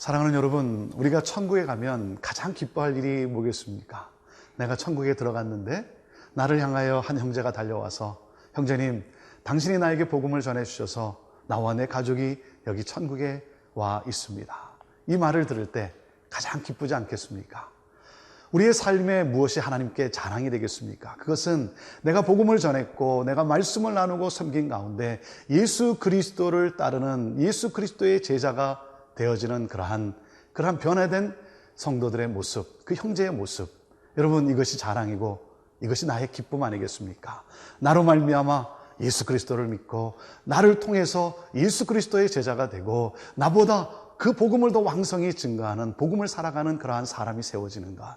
사랑하는 여러분, 우리가 천국에 가면 가장 기뻐할 일이 뭐겠습니까? 내가 천국에 들어갔는데 나를 향하여 한 형제가 달려와서 형제님, 당신이 나에게 복음을 전해주셔서 나와 내 가족이 여기 천국에 와 있습니다. 이 말을 들을 때 가장 기쁘지 않겠습니까? 우리의 삶에 무엇이 하나님께 자랑이 되겠습니까? 그것은 내가 복음을 전했고 내가 말씀을 나누고 섬긴 가운데 예수 그리스도를 따르는 예수 그리스도의 제자가 되어지는 그러한 변화된 성도들의 모습, 그 형제의 모습, 여러분, 이것이 자랑이고 이것이 나의 기쁨 아니겠습니까? 나로 말미암아 예수 그리스도를 믿고 나를 통해서 예수 그리스도의 제자가 되고 나보다 그 복음을 더 왕성히 증거하는, 복음을 살아가는 그러한 사람이 세워지는 것,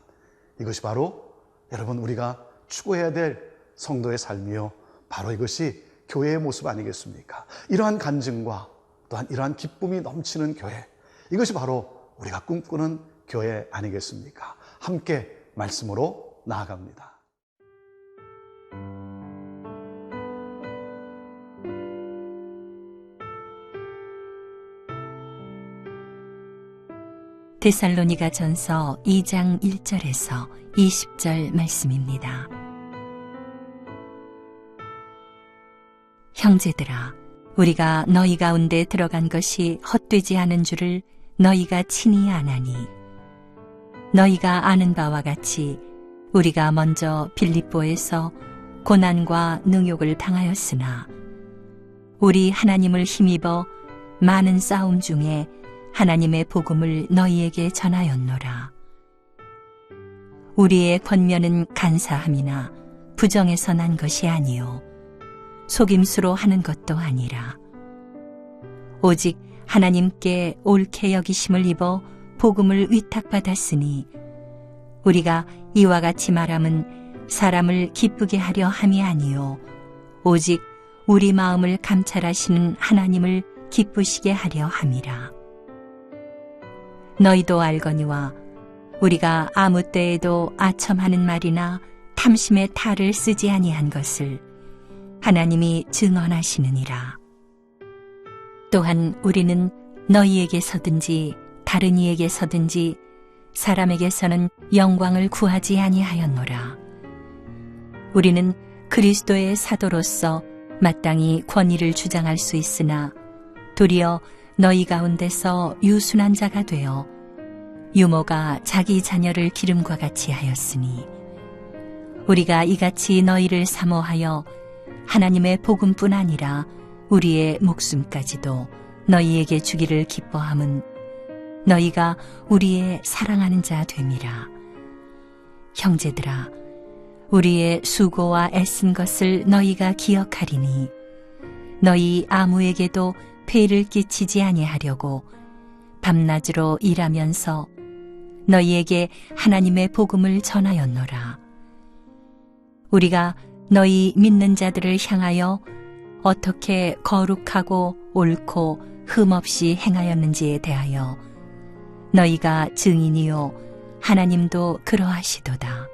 이것이 바로 여러분 우리가 추구해야 될 성도의 삶이요, 바로 이것이 교회의 모습 아니겠습니까? 이러한 간증과 또한 이러한 기쁨이 넘치는 교회, 이것이 바로 우리가 꿈꾸는 교회 아니겠습니까? 함께 말씀으로 나아갑니다. 데살로니가전서 2장 1절에서 20절 말씀입니다. 형제들아, 우리가 너희 가운데 들어간 것이 헛되지 않은 줄을 너희가 친히 아나니, 너희가 아는 바와 같이 우리가 먼저 빌립보에서 고난과 능욕을 당하였으나 우리 하나님을 힘입어 많은 싸움 중에 하나님의 복음을 너희에게 전하였노라. 우리의 권면은 간사함이나 부정에서 난 것이 아니요 속임수로 하는 것도 아니라 오직 하나님께 옳게 여기심을 입어 복음을 위탁받았으니 우리가 이와 같이 말함은 사람을 기쁘게 하려 함이 아니요 오직 우리 마음을 감찰하시는 하나님을 기쁘시게 하려 함이라. 너희도 알거니와 우리가 아무 때에도 아첨하는 말이나 탐심의 탈을 쓰지 아니한 것을 하나님이 증언하시느니라. 또한 우리는 너희에게서든지 다른 이에게서든지 사람에게서는 영광을 구하지 아니하였노라. 우리는 그리스도의 사도로서 마땅히 권위를 주장할 수 있으나 도리어 너희 가운데서 유순한 자가 되어 유모가 자기 자녀를 기름과 같이 하였으니 우리가 이같이 너희를 사모하여 하나님의 복음뿐 아니라 우리의 목숨까지도 너희에게 주기를 기뻐함은 너희가 우리의 사랑하는 자 됨이라. 형제들아, 우리의 수고와 애쓴 것을 너희가 기억하리니 너희 아무에게도 폐를 끼치지 아니하려고 밤낮으로 일하면서 너희에게 하나님의 복음을 전하였노라. 우리가 너희 믿는 자들을 향하여 어떻게 거룩하고 옳고 흠없이 행하였는지에 대하여 너희가 증인이요 하나님도 그러하시도다.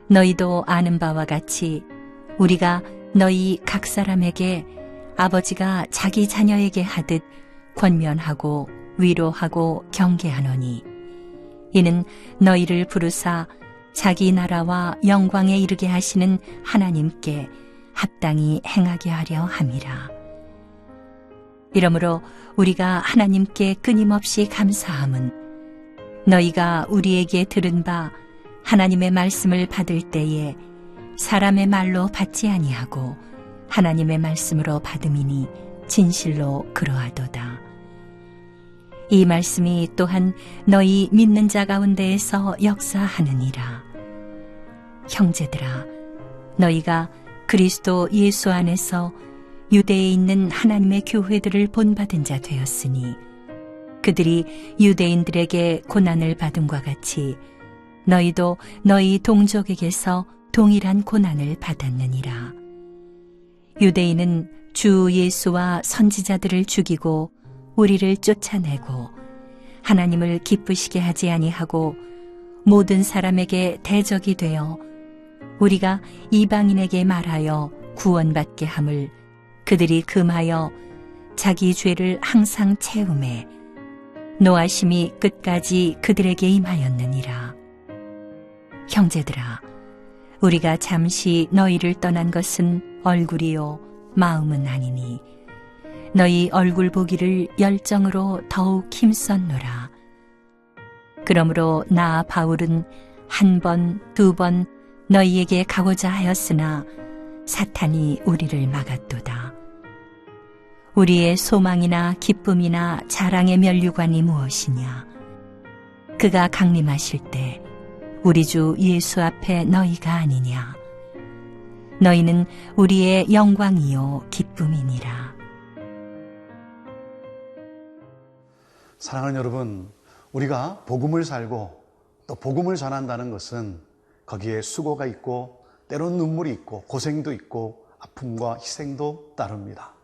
너희도 아는 바와 같이 우리가 너희 각 사람에게 아버지가 자기 자녀에게 하듯 권면하고 위로하고 경계하노니 이는 너희를 부르사 자기 나라와 영광에 이르게 하시는 하나님께 합당히 행하게 하려 함이라. 이러므로 우리가 하나님께 끊임없이 감사함은 너희가 우리에게 들은 바 하나님의 말씀을 받을 때에 사람의 말로 받지 아니하고 하나님의 말씀으로 받음이니 진실로 그러하도다. 이 말씀이 또한 너희 믿는 자 가운데에서 역사하느니라. 형제들아, 너희가 그리스도 예수 안에서 유대에 있는 하나님의 교회들을 본받은 자 되었으니 그들이 유대인들에게 고난을 받음과 같이 너희도 너희 동족에게서 동일한 고난을 받았느니라. 유대인은 주 예수와 선지자들을 죽이고 우리를 쫓아내고 하나님을 기쁘시게 하지 아니하고 모든 사람에게 대적이 되어 우리가 이방인에게 말하여 구원받게 함을 그들이 금하여 자기 죄를 항상 채우매 노하심이 끝까지 그들에게 임하였느니라. 형제들아, 우리가 잠시 너희를 떠난 것은 얼굴이요 마음은 아니니 너희 얼굴 보기를 열정으로 더욱 힘썼노라. 그러므로 나 바울은 한 번, 두 번 너희에게 가고자 하였으나 사탄이 우리를 막았도다. 우리의 소망이나 기쁨이나 자랑의 면류관이 무엇이냐? 그가 강림하실 때 우리 주 예수 앞에 너희가 아니냐? 너희는 우리의 영광이요 기쁨이니라. 사랑하는 여러분, 우리가 복음을 살고 또 복음을 전한다는 것은 거기에 수고가 있고 때론 눈물이 있고 고생도 있고 아픔과 희생도 따릅니다.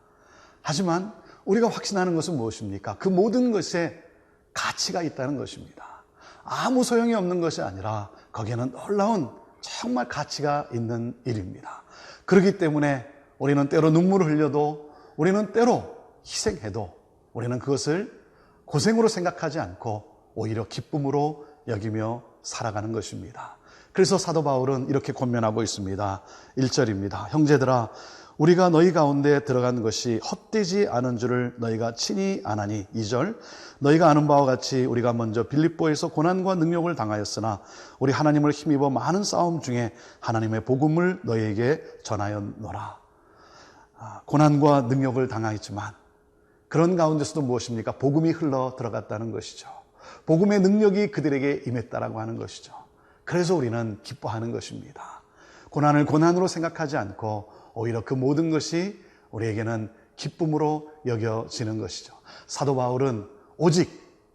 하지만 우리가 확신하는 것은 무엇입니까? 그 모든 것에 가치가 있다는 것입니다. 아무 소용이 없는 것이 아니라 거기에는 놀라운 정말 가치가 있는 일입니다. 그렇기 때문에 우리는 때로 눈물을 흘려도, 우리는 때로 희생해도 우리는 그것을 고생으로 생각하지 않고 오히려 기쁨으로 여기며 살아가는 것입니다. 그래서 사도 바울은 이렇게 권면하고 있습니다. 1절입니다. 형제들아, 우리가 너희 가운데 들어간 것이 헛되지 않은 줄을 너희가 친히 아나니. 2절, 너희가 아는 바와 같이 우리가 먼저 빌립보에서 고난과 능욕을 당하였으나 우리 하나님을 힘입어 많은 싸움 중에 하나님의 복음을 너희에게 전하였노라. 고난과 능욕을 당하였지만 그런 가운데서도 무엇입니까? 복음이 흘러 들어갔다는 것이죠. 복음의 능력이 그들에게 임했다라고 하는 것이죠. 그래서 우리는 기뻐하는 것입니다. 고난을 고난으로 생각하지 않고 오히려 그 모든 것이 우리에게는 기쁨으로 여겨지는 것이죠. 사도 바울은 오직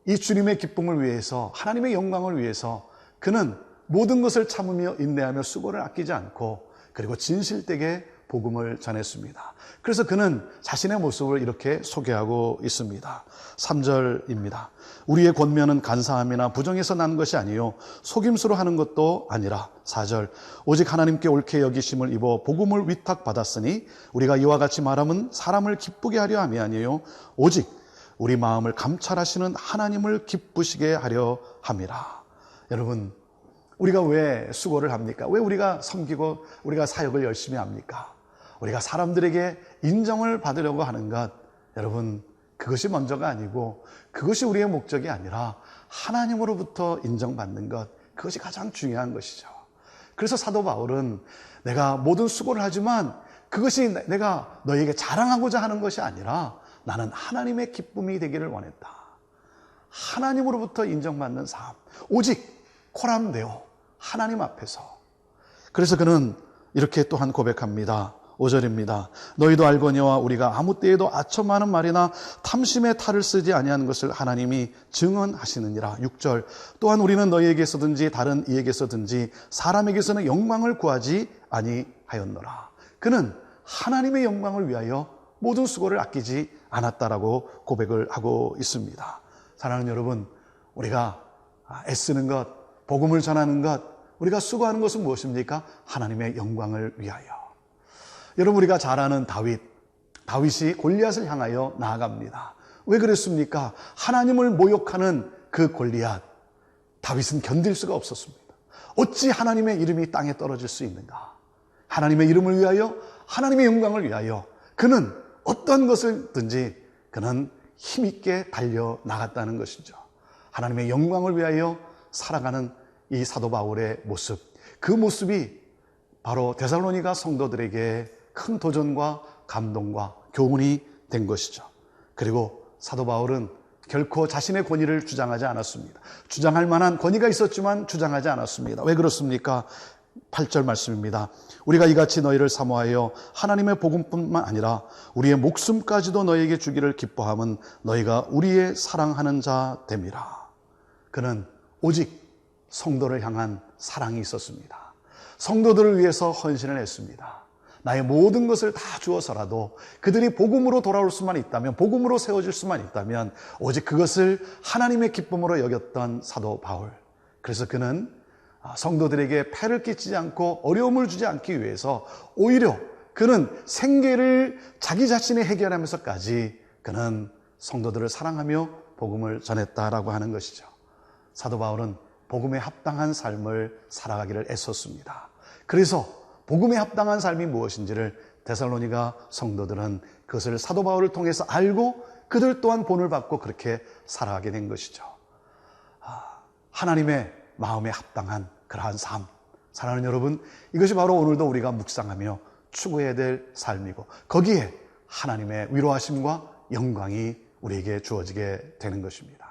이 주님의 기쁨을 위해서, 하나님의 영광을 위해서 그는 모든 것을 참으며 인내하며 수고를 아끼지 않고 그리고 진실되게 복음을 전했습니다. 그래서 그는 자신의 모습을 이렇게 소개하고 있습니다. 3절입니다. 우리의 권면은 간사함이나 부정에서 난 것이 아니요 속임수로 하는 것도 아니라. 4절, 오직 하나님께 옳게 여기심을 입어 복음을 위탁받았으니 우리가 이와 같이 말함은 사람을 기쁘게 하려 함이 아니요 오직 우리 마음을 감찰하시는 하나님을 기쁘시게 하려 함이라. 여러분, 우리가 왜 수고를 합니까? 왜 우리가 섬기고 우리가 사역을 열심히 합니까? 우리가 사람들에게 인정을 받으려고 하는 것, 여러분, 그것이 먼저가 아니고 그것이 우리의 목적이 아니라 하나님으로부터 인정받는 것, 그것이 가장 중요한 것이죠. 그래서 사도 바울은 내가 모든 수고를 하지만 그것이 내가 너에게 자랑하고자 하는 것이 아니라 나는 하나님의 기쁨이 되기를 원했다. 하나님으로부터 인정받는 삶, 오직 코람데오, 하나님 앞에서. 그래서 그는 이렇게 또한 고백합니다. 5절입니다. 너희도 알거니와 우리가 아무 때에도 아첨하는 말이나 탐심의 탈을 쓰지 아니하는 것을 하나님이 증언하시느니라. 6절, 또한 우리는 너희에게서든지 다른 이에게서든지 사람에게서는 영광을 구하지 아니하였노라. 그는 하나님의 영광을 위하여 모든 수고를 아끼지 않았다라고 고백을 하고 있습니다. 사랑하는 여러분, 우리가 애쓰는 것, 복음을 전하는 것, 우리가 수고하는 것은 무엇입니까? 하나님의 영광을 위하여. 여러분, 우리가 잘 아는 다윗이 골리앗을 향하여 나아갑니다. 왜 그랬습니까? 하나님을 모욕하는 그 골리앗, 다윗은 견딜 수가 없었습니다. 어찌 하나님의 이름이 땅에 떨어질 수 있는가? 하나님의 이름을 위하여, 하나님의 영광을 위하여 그는 어떤 것을든지 그는 힘있게 달려나갔다는 것이죠. 하나님의 영광을 위하여 살아가는 이 사도 바울의 모습, 그 모습이 바로 데살로니가 성도들에게 큰 도전과 감동과 교훈이 된 것이죠. 그리고 사도 바울은 결코 자신의 권위를 주장하지 않았습니다. 주장할 만한 권위가 있었지만 주장하지 않았습니다. 왜 그렇습니까? 8절 말씀입니다. 우리가 이같이 너희를 사모하여 하나님의 복음뿐만 아니라 우리의 목숨까지도 너희에게 주기를 기뻐함은 너희가 우리의 사랑하는 자 됨이라. 그는 오직 성도를 향한 사랑이 있었습니다. 성도들을 위해서 헌신을 했습니다. 나의 모든 것을 다 주어서라도 그들이 복음으로 돌아올 수만 있다면, 복음으로 세워질 수만 있다면 오직 그것을 하나님의 기쁨으로 여겼던 사도 바울. 그래서 그는 성도들에게 폐를 끼치지 않고 어려움을 주지 않기 위해서 오히려 그는 생계를 자기 자신이 해결하면서까지 그는 성도들을 사랑하며 복음을 전했다라고 하는 것이죠. 사도 바울은 복음에 합당한 삶을 살아가기를 애썼습니다. 그래서 복음에 합당한 삶이 무엇인지를 데살로니가 성도들은 그것을 사도 바울을 통해서 알고 그들 또한 본을 받고 그렇게 살아가게 된 것이죠. 하나님의 마음에 합당한 그러한 삶, 사랑하는 여러분, 이것이 바로 오늘도 우리가 묵상하며 추구해야 될 삶이고 거기에 하나님의 위로하심과 영광이 우리에게 주어지게 되는 것입니다.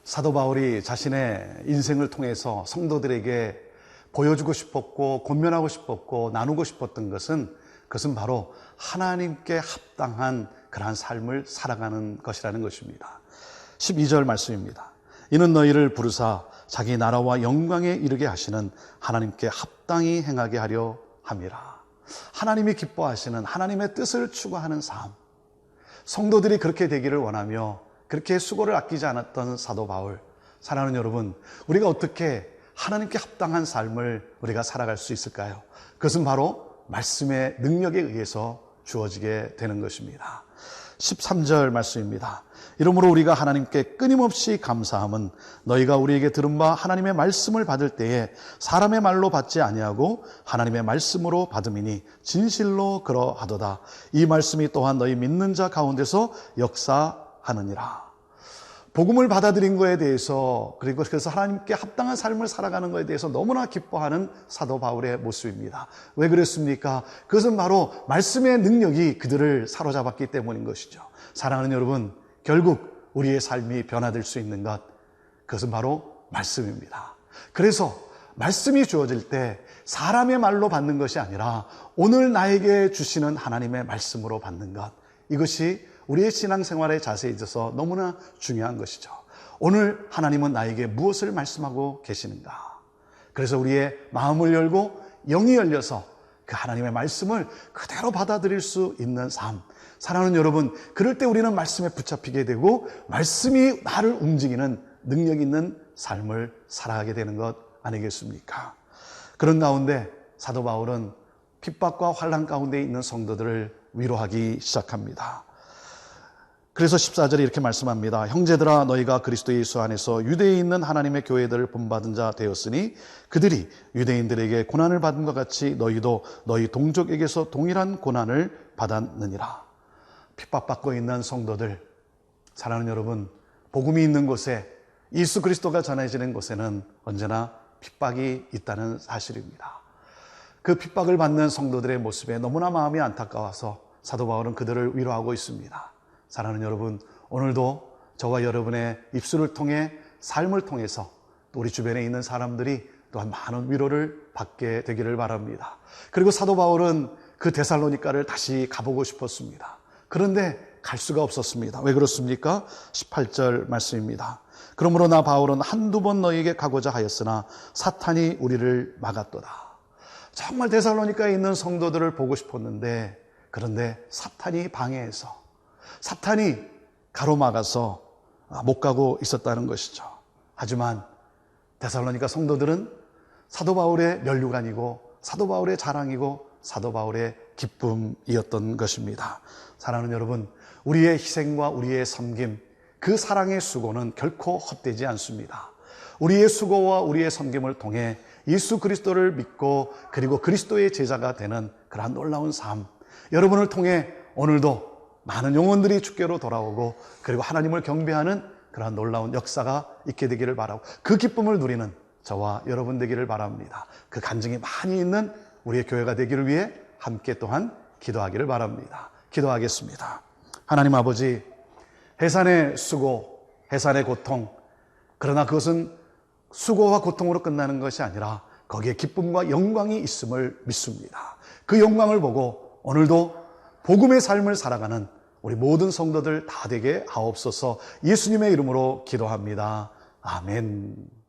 사도 바울이 자신의 인생을 통해서 성도들에게 보여주고 싶었고 권면하고 싶었고 나누고 싶었던 그것은 바로 하나님께 합당한 그러한 삶을 살아가는 것이라는 것입니다. 12절 말씀입니다. 이는 너희를 부르사 자기 나라와 영광에 이르게 하시는 하나님께 합당히 행하게 하려 함이라. 하나님이 기뻐하시는 하나님의 뜻을 추구하는 삶, 성도들이 그렇게 되기를 원하며 그렇게 수고를 아끼지 않았던 사도 바울, 사랑하는 여러분, 우리가 어떻게 하나님께 합당한 삶을 우리가 살아갈 수 있을까요? 그것은 바로 말씀의 능력에 의해서 주어지게 되는 것입니다. 13절 말씀입니다. 이러므로 우리가 하나님께 끊임없이 감사함은 너희가 우리에게 들은 바 하나님의 말씀을 받을 때에 사람의 말로 받지 아니하고 하나님의 말씀으로 받음이니 진실로 그러하도다. 이 말씀이 또한 너희 믿는 자 가운데서 역사하느니라. 복음을 받아들인 것에 대해서, 그리고 그래서 하나님께 합당한 삶을 살아가는 것에 대해서 너무나 기뻐하는 사도 바울의 모습입니다. 왜 그랬습니까? 그것은 바로 말씀의 능력이 그들을 사로잡았기 때문인 것이죠. 사랑하는 여러분, 결국 우리의 삶이 변화될 수 있는 것, 그것은 바로 말씀입니다. 그래서 말씀이 주어질 때 사람의 말로 받는 것이 아니라 오늘 나에게 주시는 하나님의 말씀으로 받는 것, 이것이 우리의 신앙생활의 자세에 있어서 너무나 중요한 것이죠. 오늘 하나님은 나에게 무엇을 말씀하고 계시는가? 그래서 우리의 마음을 열고 영이 열려서 그 하나님의 말씀을 그대로 받아들일 수 있는 삶. 사랑하는 여러분, 그럴 때 우리는 말씀에 붙잡히게 되고 말씀이 나를 움직이는 능력 있는 삶을 살아가게 되는 것 아니겠습니까? 그런 가운데 사도 바울은 핍박과 환난 가운데 있는 성도들을 위로하기 시작합니다. 그래서 14절에 이렇게 말씀합니다. 형제들아, 너희가 그리스도 예수 안에서 유대에 있는 하나님의 교회들을 본받은 자 되었으니 그들이 유대인들에게 고난을 받은 것 같이 너희도 너희 동족에게서 동일한 고난을 받았느니라. 핍박받고 있는 성도들, 사랑하는 여러분, 복음이 있는 곳에, 예수 그리스도가 전해지는 곳에는 언제나 핍박이 있다는 사실입니다. 그 핍박을 받는 성도들의 모습에 너무나 마음이 안타까워서 사도 바울은 그들을 위로하고 있습니다. 사랑하는 여러분, 오늘도 저와 여러분의 입술을 통해, 삶을 통해서 또 우리 주변에 있는 사람들이 또한 많은 위로를 받게 되기를 바랍니다. 그리고 사도 바울은 그 데살로니가를 다시 가보고 싶었습니다. 그런데 갈 수가 없었습니다. 왜 그렇습니까? 18절 말씀입니다. 그러므로 나 바울은 한두 번 너희에게 가고자 하였으나 사탄이 우리를 막았도다. 정말 데살로니가에 있는 성도들을 보고 싶었는데, 그런데 사탄이 방해해서, 사탄이 가로막아서 못 가고 있었다는 것이죠. 하지만 데살로니가 성도들은 사도 바울의 면류관이고 사도 바울의 자랑이고 사도 바울의 기쁨이었던 것입니다. 사랑하는 여러분, 우리의 희생과 우리의 섬김, 그 사랑의 수고는 결코 헛되지 않습니다. 우리의 수고와 우리의 섬김을 통해 예수 그리스도를 믿고 그리고 그리스도의 제자가 되는 그러한 놀라운 삶, 여러분을 통해 오늘도 많은 영혼들이 주께로 돌아오고 그리고 하나님을 경배하는 그러한 놀라운 역사가 있게 되기를 바라고, 그 기쁨을 누리는 저와 여러분 되기를 바랍니다. 그 간증이 많이 있는 우리의 교회가 되기를 위해 함께 또한 기도하기를 바랍니다. 기도하겠습니다. 하나님 아버지, 해산의 수고, 해산의 고통, 그러나 그것은 수고와 고통으로 끝나는 것이 아니라 거기에 기쁨과 영광이 있음을 믿습니다. 그 영광을 보고 오늘도 복음의 삶을 살아가는 우리 모든 성도들 다 되게 하옵소서. 예수님의 이름으로 기도합니다. 아멘.